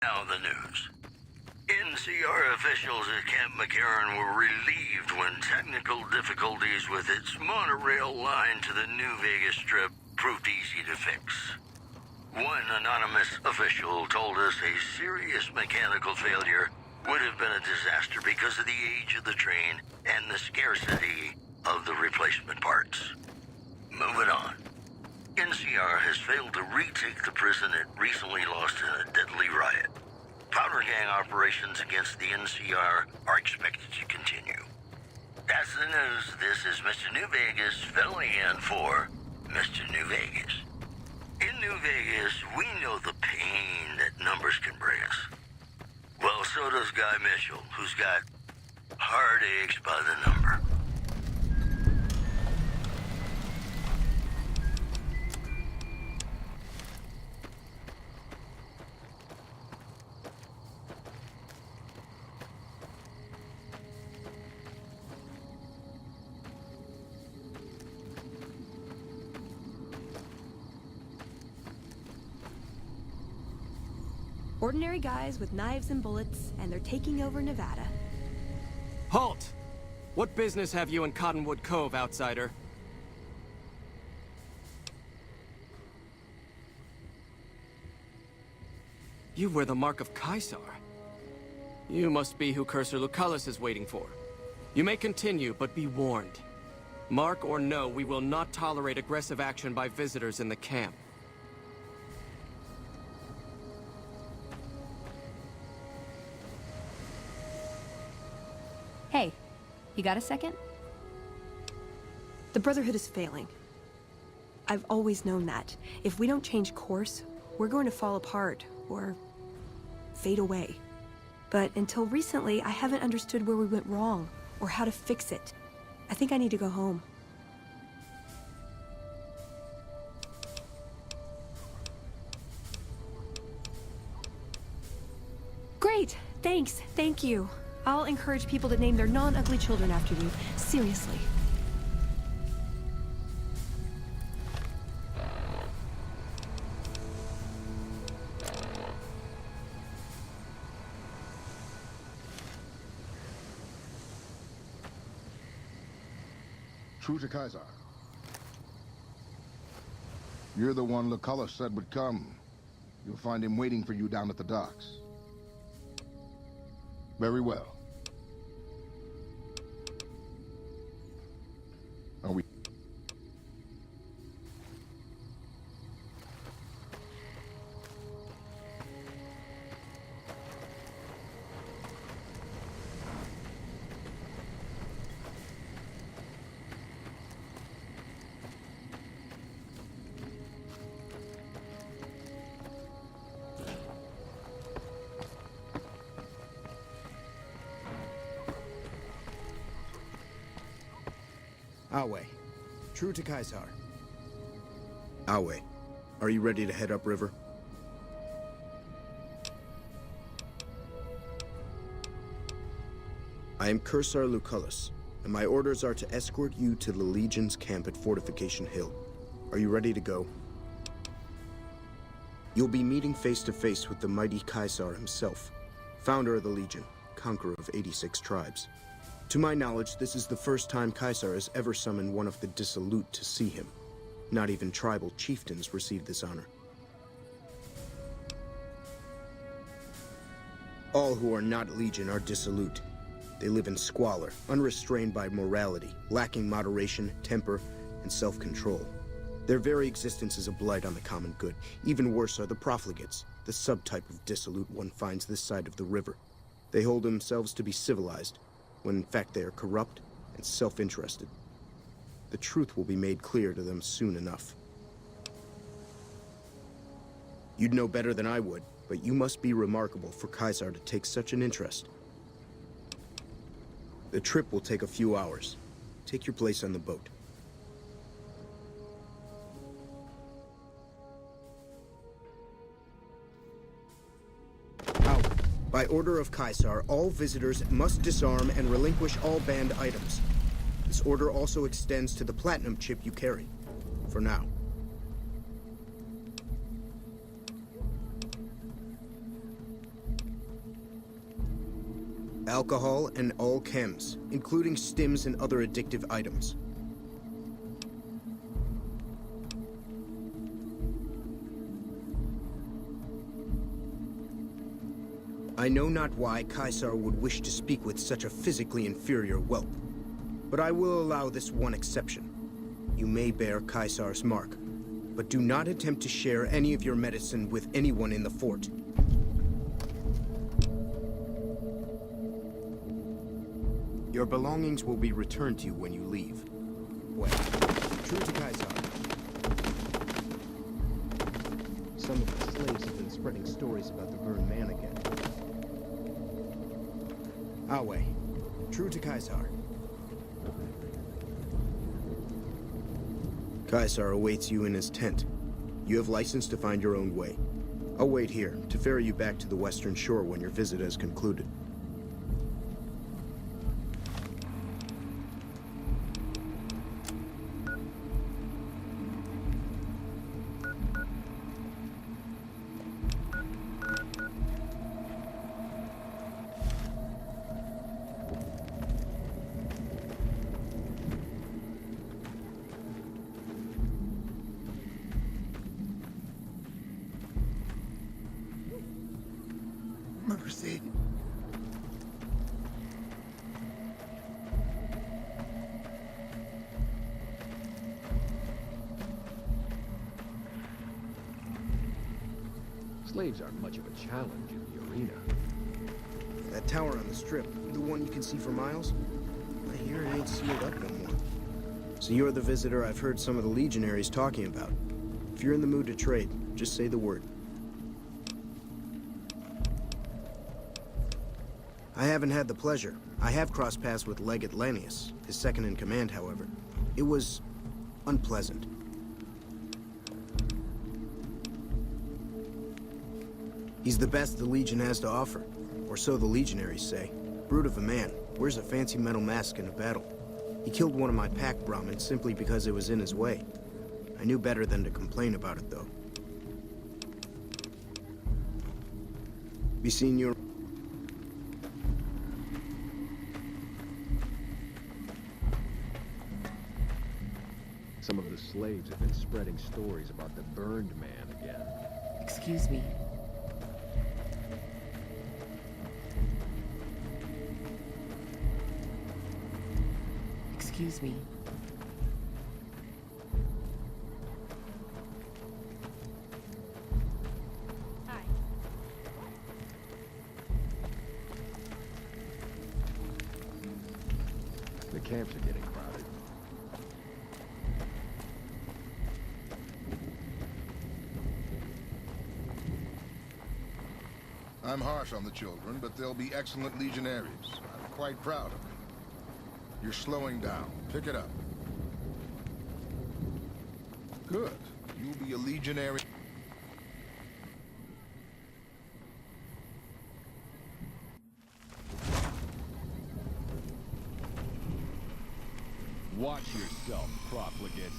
Now the news. NCR officials at Camp McCarran were relieved when technical difficulties with its monorail line to the New Vegas Strip proved easy to fix. One anonymous official told us a serious mechanical failure would have been a disaster because of the age of the train and the scarcity of the replacement parts. Moving on. NCR has failed to retake the prison it recently lost in a deadly riot. Powder gang operations against the NCR are expected to continue. That's the news. This is Mr. New Vegas filling in for Mr. New Vegas. In New Vegas, we know the pain that numbers can bring us. Well, so does Guy Mitchell, who's got heartaches by the number. Ordinary guys with knives and bullets, and they're taking over Nevada. Halt! What business have you in Cottonwood Cove, outsider? You wear the mark of Caesar. You must be who Cursor Lucullus is waiting for. You may continue, but be warned. Mark or no, we will not tolerate aggressive action by visitors in the camp. Hey, you got a second? The Brotherhood is failing. I've always known that. If we don't change course, we're going to fall apart, or fade away. But until recently, I haven't understood where we went wrong, or how to fix it. I think I need to go home. Great! Thanks, thank you. I'll encourage people to name their non-ugly children after you. Seriously. True to Caesar. You're the one Lucullus said would come. You'll find him waiting for you down at the docks. Very well. Are we... Awe. True to Caesar. Awe, are you ready to head upriver? I am Cursor Lucullus, and my orders are to escort you to the Legion's camp at Fortification Hill. Are you ready to go? You'll be meeting face to face with the mighty Caesar himself, founder of the Legion, conqueror of 86 tribes. To my knowledge, this is the first time Caesar has ever summoned one of the dissolute to see him. Not even tribal chieftains receive this honor. All who are not Legion are dissolute. They live in squalor, unrestrained by morality, lacking moderation, temper, and self-control. Their very existence is a blight on the common good. Even worse are the profligates, the subtype of dissolute one finds this side of the river. They hold themselves to be civilized, when in fact they are corrupt and self-interested. The truth will be made clear to them soon enough. You'd know better than I would, but you must be remarkable for Caesar to take such an interest. The trip will take a few hours. Take your place on the boat. Out. By order of Caesar, all visitors must disarm and relinquish all banned items. This order also extends to the platinum chip you carry. For now. alcohol, and all chems, including stims and other addictive items. I know not why Caesar would wish to speak with such a physically inferior whelp, but I will allow this one exception. You may bear Caesar's mark, but do not attempt to share any of your medicine with anyone in the fort. Your belongings will be returned to you when you leave. Well, true to Caesar. Some of the slaves have been spreading stories about the burned man again. Awe, true to Caesar. Caesar awaits you in his tent. You have license to find your own way. I'll wait here to ferry you back to the western shore when your visit has concluded. Mercy. Slaves aren't much of a challenge in the arena. That tower on the strip, the one you can see for miles? I hear it ain't sealed up no more. So you're the visitor I've heard some of the legionaries talking about. If you're in the mood to trade, just say the word. I haven't had the pleasure. I have crossed paths with Legate Lanius, his second in command, however. It was unpleasant. He's the best the Legion has to offer, or so the legionaries say. Brute of a man, wears a fancy metal mask in a battle. He killed one of my pack Brahmins simply because it was in his way. I knew better than to complain about it, though. Be seeing you. Some of the slaves have been spreading stories about the burned man again. Excuse me. Excuse me. Hi. The camps are getting crowded. I'm harsh on the children, but they'll be excellent legionaries. I'm quite proud of them. You're slowing down. Pick it up. Good. You'll be a legionary. Watch yourself, profligate.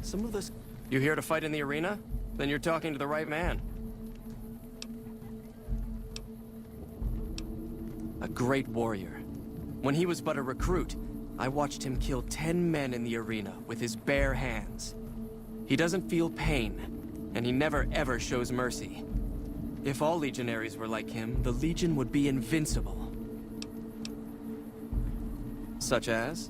Some of this... You here to fight in the arena? Then you're talking to the right man. A great warrior. When he was but a recruit, I watched him kill 10 men in the arena with his bare hands. He doesn't feel pain, and he never ever shows mercy. If all legionaries were like him, the Legion would be invincible. Such as?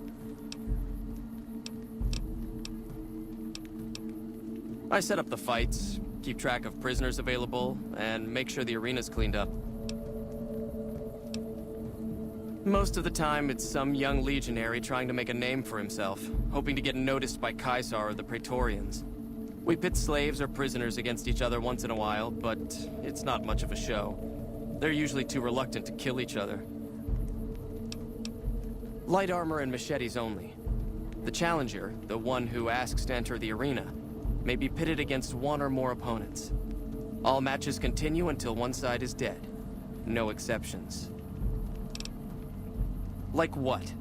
I set up the fights, keep track of prisoners available, and make sure the arena's cleaned up. Most of the time, it's some young legionary trying to make a name for himself, hoping to get noticed by Caesar or the Praetorians. We pit slaves or prisoners against each other once in a while, but it's not much of a show. They're usually too reluctant to kill each other. Light armor and machetes only. The challenger, the one who asks to enter the arena, may be pitted against one or more opponents. All matches continue until one side is dead. No exceptions. Like what?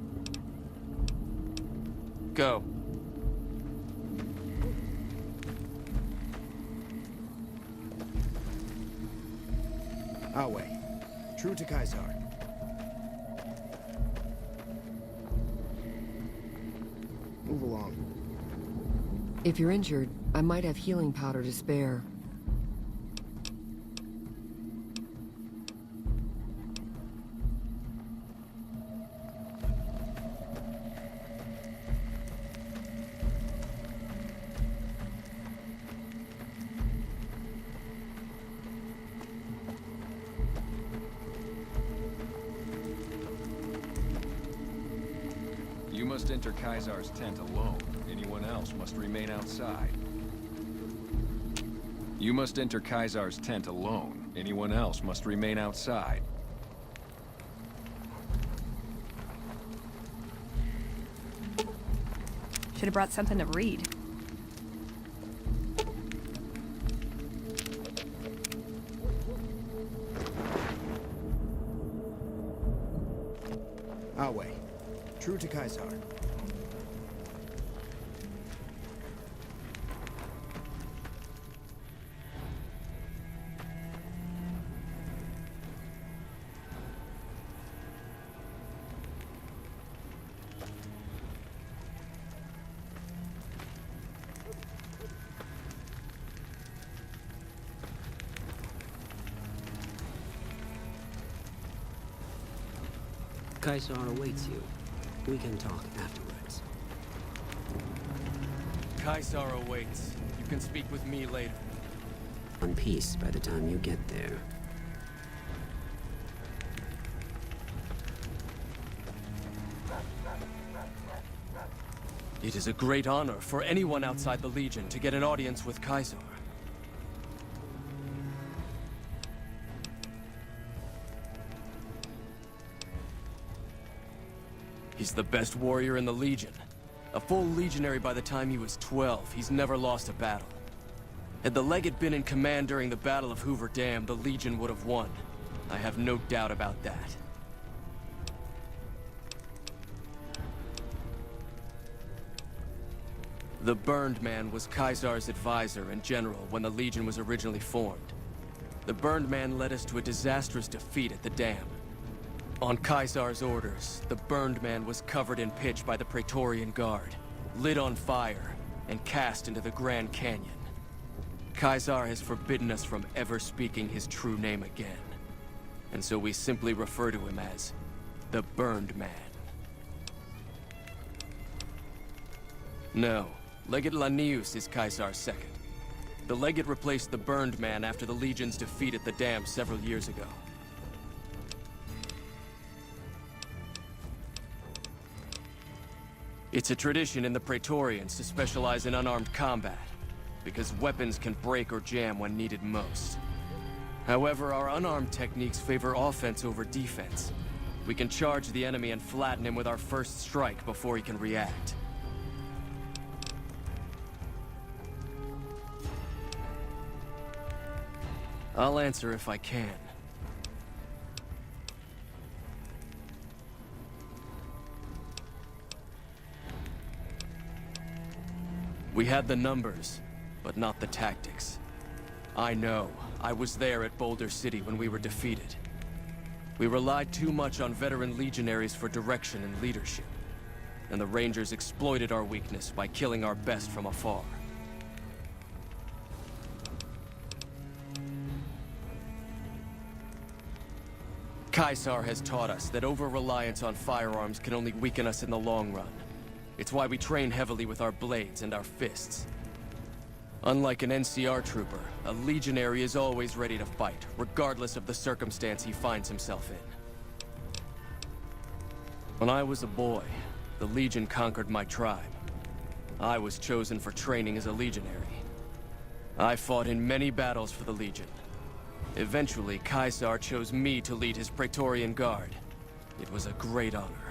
Go. Awe, True to Kaisar. Move along. If you're injured, I might have healing powder to spare. You must enter Kaisar's tent alone. Anyone else must remain outside. You must enter Kaisar's tent alone. Anyone else must remain outside. Should have brought something to read. Awe. True to Kaisar. Kaisar awaits you. We can talk afterwards. Kaisar awaits. You can speak with me later. One piece by the time you get there. It is a great honor for anyone outside the Legion to get an audience with Kaisar. He's the best warrior in the Legion. A full legionary by the time he was 12, he's never lost a battle. Had the Legate been in command during the Battle of Hoover Dam, the Legion would have won. I have no doubt about that. The Burned Man was Kaisar's advisor and general when the Legion was originally formed. The Burned Man led us to a disastrous defeat at the dam. On Kaisar's orders, the Burned Man was covered in pitch by the Praetorian Guard, lit on fire, and cast into the Grand Canyon. Kaisar has forbidden us from ever speaking his true name again. And so we simply refer to him as the Burned Man. No, Legate Lanius is Kaisar's second. The Legate replaced the Burned Man after the Legion's defeat at the dam several years ago. It's a tradition in the Praetorians to specialize in unarmed combat, because weapons can break or jam when needed most. However, our unarmed techniques favor offense over defense. We can charge the enemy and flatten him with our first strike before he can react. I'll answer if I can. We had the numbers, but not the tactics. I know. I was there at Boulder City when we were defeated. We relied too much on veteran legionaries for direction and leadership, and the Rangers exploited our weakness by killing our best from afar. Kaisar has taught us that over-reliance on firearms can only weaken us in the long run. It's why we train heavily with our blades and our fists. Unlike an NCR trooper, a legionary is always ready to fight, regardless of the circumstance he finds himself in. When I was a boy, the Legion conquered my tribe. I was chosen for training as a legionary. I fought in many battles for the Legion. Eventually, Kaisar chose me to lead his Praetorian Guard. It was a great honor.